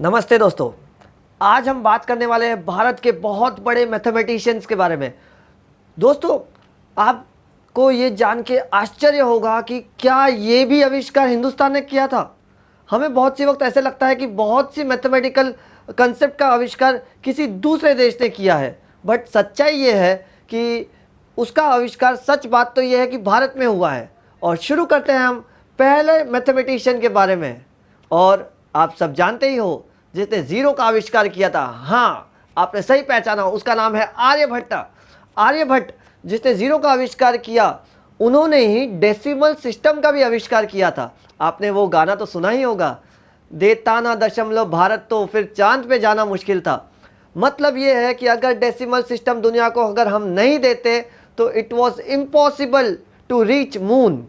नमस्ते दोस्तों। आज हम बात करने वाले हैं भारत के बहुत बड़े मैथमेटिशियंस के बारे में। दोस्तों, आपको ये जान के आश्चर्य होगा कि क्या ये भी आविष्कार हिंदुस्तान ने किया था। हमें बहुत सी वक्त ऐसे लगता है कि बहुत सी मैथमेटिकल कंसेप्ट का आविष्कार किसी दूसरे देश ने किया है, बट सच्चाई ये है कि उसका आविष्कार, सच बात तो ये है कि भारत में हुआ है। और शुरू करते हैं हम पहले मैथमेटिशियन के बारे में। और आप सब जानते ही हो जिसने जीरो का आविष्कार किया था। हाँ, आपने सही पहचाना, उसका नाम है आर्यभट्ट। आर्यभट्ट जिसने जीरो का आविष्कार किया, उन्होंने ही डेसिमल सिस्टम का भी आविष्कार किया था। आपने वो गाना तो सुना ही होगा, देता ना दशमलव भारत तो फिर चांद पे जाना मुश्किल था। मतलब ये है कि अगर डेसिमल सिस्टम दुनिया को अगर हम नहीं देते तो it was impossible to reach moon.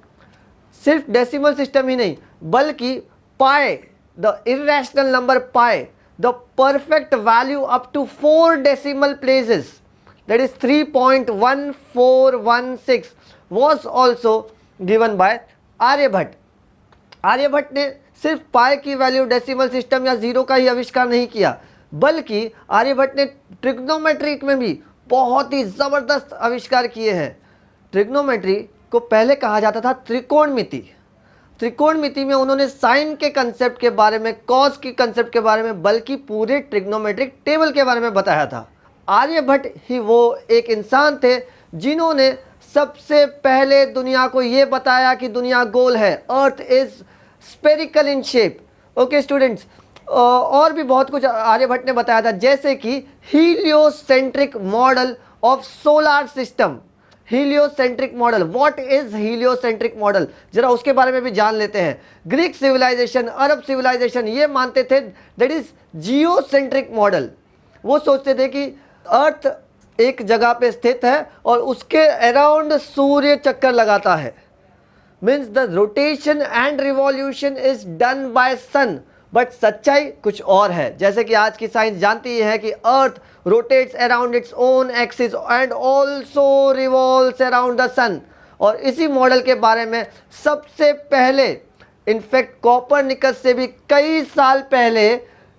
सिर्फ डेसिमल सिस्टम ही नहीं, बल्कि pi, the irrational number pi, the perfect value up to 4 decimal places, that is 3.1416 was also given by Aryabhata. Aryabhata ने सिर्फ पाई की वैल्यू, डेसिमल सिस्टम या जीरो का ही आविष्कार नहीं किया, बल्कि आर्यभट्ट ने ट्रिग्नोमेट्री में भी बहुत ही ज़बरदस्त आविष्कार किए हैं। ट्रिग्नोमेट्री को पहले कहा जाता था त्रिकोणमिति। त्रिकोणमिति में उन्होंने साइन के कंसेप्ट के बारे में, कॉस के कंसेप्ट के बारे में, बल्कि पूरे ट्रिग्नोमेट्रिक टेबल के बारे में बताया था। आर्यभट्ट ही वो एक इंसान थे जिन्होंने सबसे पहले दुनिया को ये बताया कि दुनिया गोल है, earth is spherical in shape. Okay students, और भी बहुत कुछ आर्यभट्ट ने बताया था, जैसे कि heliocentric model of solar system. Heliocentric model, what is heliocentric model, जरा उसके बारे में भी जान लेते हैं। ग्रीक सिविलाइजेशन, अरब सिविलाइजेशन ये मानते थे दैट इज जियोसेंट्रिक मॉडल। वो सोचते थे कि अर्थ एक जगह पे स्थित है और उसके अराउंड सूर्य चक्कर लगाता है, means the rotation and revolution is done by sun. But सच्चाई कुछ और है। जैसे कि आज की साइंस जानती है कि earth rotates around its own axis and also revolves around the sun. और इसी मॉडल के बारे में सबसे पहले, इनफैक्ट कोपरनिकस से भी कई साल पहले,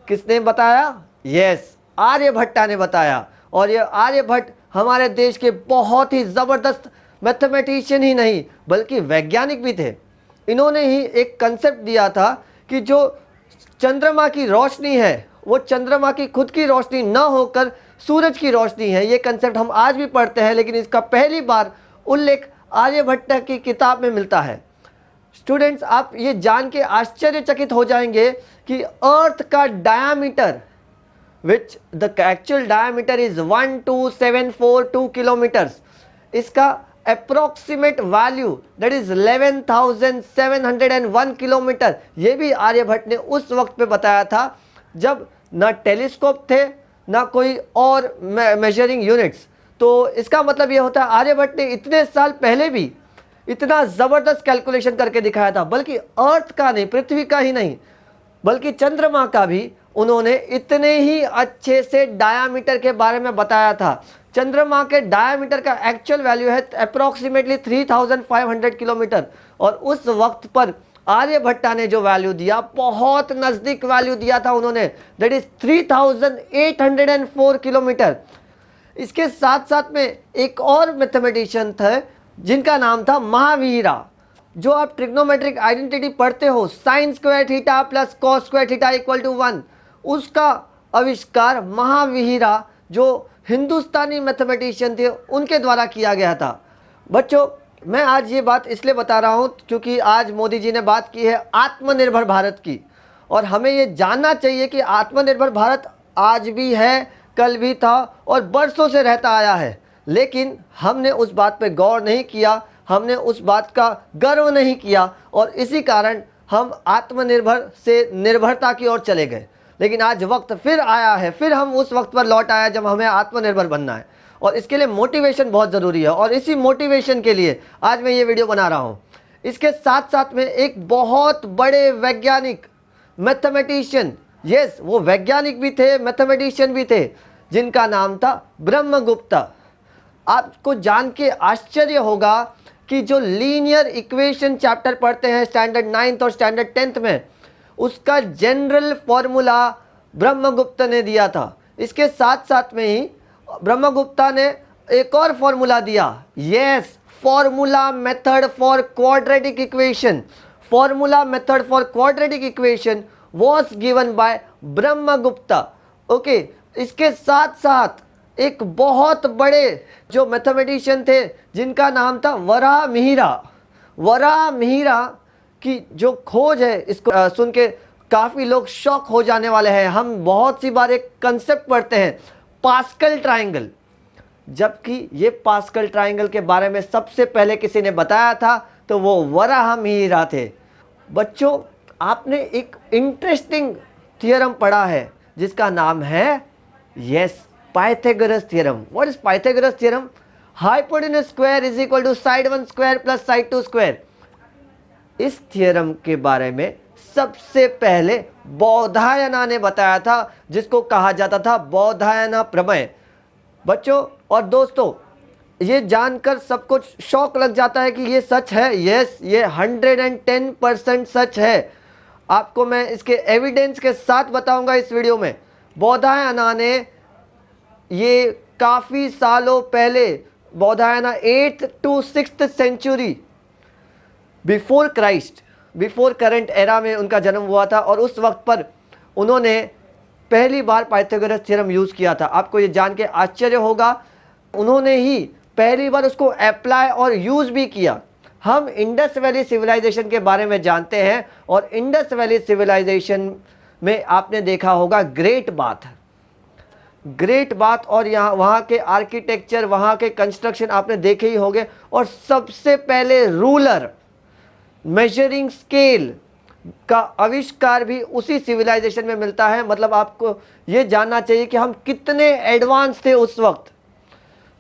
किसने बताया? यस, आर्यभट्टा ने बताया। और ये आर्यभट्ट हमारे देश के बहुत ही ज़बरदस्त मैथमेटिशियन ही नहीं बल्कि वैज्ञानिक भी थे। इन्होंने ही एक कंसेप्ट दिया था कि जो चंद्रमा की रोशनी है वो चंद्रमा की खुद की रोशनी न होकर सूरज की रोशनी है। ये कंसेप्ट हम आज भी पढ़ते हैं, लेकिन इसका पहली बार उल्लेख आर्यभट्ट की किताब में मिलता है। स्टूडेंट्स, आप ये जान के आश्चर्यचकित हो जाएंगे कि अर्थ का diameter, which the actual diameter is 12742 kilometers, इसका approximate value that is 11,701 kilometer, ये भी आर्यभट्ट ने उस वक्त पे बताया था जब ना टेलीस्कोप थे ना कोई और मेजरिंग यूनिट्स। तो इसका मतलब ये होता है आर्यभट्ट ने इतने साल पहले भी इतना ज़बरदस्त कैलकुलेशन करके दिखाया था, बल्कि अर्थ का नहीं, पृथ्वी का ही नहीं, बल्कि चंद्रमा का भी उन्होंने इतने ही अच्छे से डायामीटर के बारे में बताया था। चंद्रमा के डायामीटर का एक्चुअल वैल्यू है अप्रॉक्सीमेटली 3,500 किलोमीटर, और उस वक्त पर आर्यभट्टा ने जो वैल्यू दिया, बहुत नज़दीक वैल्यू दिया था उन्होंने, दैट इज 3,804 किलोमीटर। इसके साथ साथ में एक और मैथमेटिशियन थे जिनका नाम था महावीरा। जो आप ट्रिग्नोमेट्रिक आइडेंटिटी पढ़ते हो, sine square theta plus cos square theta equal to 1, उसका आविष्कार महावीरा जो हिंदुस्तानी मैथमेटिशियन थे उनके द्वारा किया गया था। बच्चों, मैं आज ये बात इसलिए बता रहा हूँ क्योंकि आज मोदी जी ने बात की है आत्मनिर्भर भारत की, और हमें ये जानना चाहिए कि आत्मनिर्भर भारत आज भी है, कल भी था और बरसों से रहता आया है, लेकिन हमने उस बात पे गौर नहीं किया, हमने उस बात का गर्व नहीं किया, और इसी कारण हम आत्मनिर्भर से निर्भरता की ओर चले गए। लेकिन आज वक्त फिर आया है, फिर हम उस वक्त पर लौट आया जब हमें आत्मनिर्भर बनना है, और इसके लिए मोटिवेशन बहुत ज़रूरी है। और इसी मोटिवेशन के लिए आज मैं ये वीडियो बना रहा हूँ। इसके साथ साथ में एक बहुत बड़े वैज्ञानिक, मैथमेटिशियन, यस वो वैज्ञानिक भी थे, मैथमेटिशियन भी थे, जिनका नाम था ब्रह्मगुप्त। आपको जान के आश्चर्य होगा कि जो लीनियर इक्वेशन चैप्टर पढ़ते हैं स्टैंडर्ड 9th और स्टैंडर्ड 10th में, उसका जनरल फॉर्मूला ब्रह्मगुप्त ने दिया था। इसके साथ साथ में ही ब्रह्मगुप्ता ने एक और फॉर्मूला दिया, yes, formula method for quadratic equation. Formula method for quadratic equation was given by Brahmagupta. Okay, इसके साथ साथ एक बहुत बड़े जो मैथमेटिशियन थे जिनका नाम था वराहमिहिर। वराहमिहिर की जो खोज है, इसको सुन के काफ़ी लोग शॉक हो जाने वाले हैं। हम बहुत सी बार एक कंसेप्ट पढ़ते हैं, पास्कल ट्राइंगल, जबकि ये पास्कल ट्राइंगल के बारे में सबसे पहले किसी ने बताया था तो वो वराहमिहिर थे। बच्चों, आपने एक इंटरेस्टिंग थियरम पढ़ा है जिसका नाम है yes, Pythagoras theorem. What is Pythagoras theorem? Hypotenuse square is equal to side 1 square plus side 2 square. इस थ्योरम के बारे में सबसे पहले बौधायना ने बताया था, जिसको कहा जाता था बौधायना प्रमेय। बच्चों और दोस्तों, ये जानकर सब कुछ शौक लग जाता है कि ये सच है। यस, ये 110% सच है। आपको मैं इसके एविडेंस के साथ बताऊंगा इस वीडियो में। बौधायना ने ये काफ़ी सालों पहले, Baudhayana 8th to 6th century before Christ, before current era में उनका जन्म हुआ था, और उस वक्त पर उन्होंने पहली बार पाइथागोरस थ्योरम यूज़ किया था। आपको ये जान के आश्चर्य होगा, उन्होंने ही पहली बार उसको अप्लाई और यूज़ भी किया। हम इंडस वैली सिविलाइजेशन के बारे में जानते हैं, और इंडस वैली सिविलाइजेशन में आपने देखा होगा ग्रेट बाथ, ग्रेट बाथ, और यहाँ वहाँ के आर्किटेक्चर, वहाँ के कंस्ट्रक्शन आपने देखे ही होंगे। और सबसे पहले रूलर, मेजरिंग स्केल का आविष्कार भी उसी सिविलाइजेशन में मिलता है। मतलब आपको ये जानना चाहिए कि हम कितने एडवांस थे उस वक्त।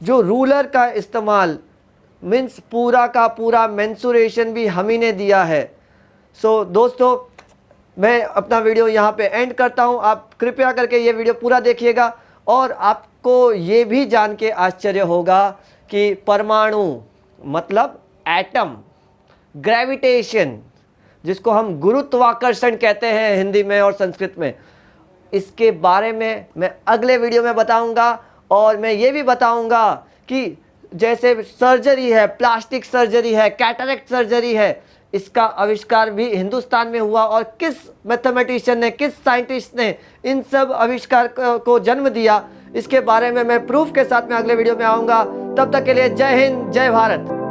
जो रूलर का इस्तेमाल मीन्स पूरा का पूरा मेंसुरेशन भी हम ही ने दिया है। सो दोस्तों, मैं अपना वीडियो यहाँ पे एंड करता हूँ। आप कृपया करके ये वीडियो पूरा देखिएगा, और आपको ये भी जान के आश्चर्य होगा कि परमाणु मतलब एटम, ग्रेविटेशन, जिसको हम गुरुत्वाकर्षण कहते हैं हिंदी में और संस्कृत में, इसके बारे में मैं अगले वीडियो में बताऊंगा। और मैं ये भी बताऊंगा कि जैसे सर्जरी है, प्लास्टिक सर्जरी है, कैटरेक्ट सर्जरी है, इसका आविष्कार भी हिंदुस्तान में हुआ, और किस मैथमेटिशियन ने, किस साइंटिस्ट ने इन सब आविष्कार को जन्म दिया, इसके बारे में मैं प्रूफ के साथ में अगले वीडियो में आऊँगा। तब तक के लिए जय हिंद, जय भारत।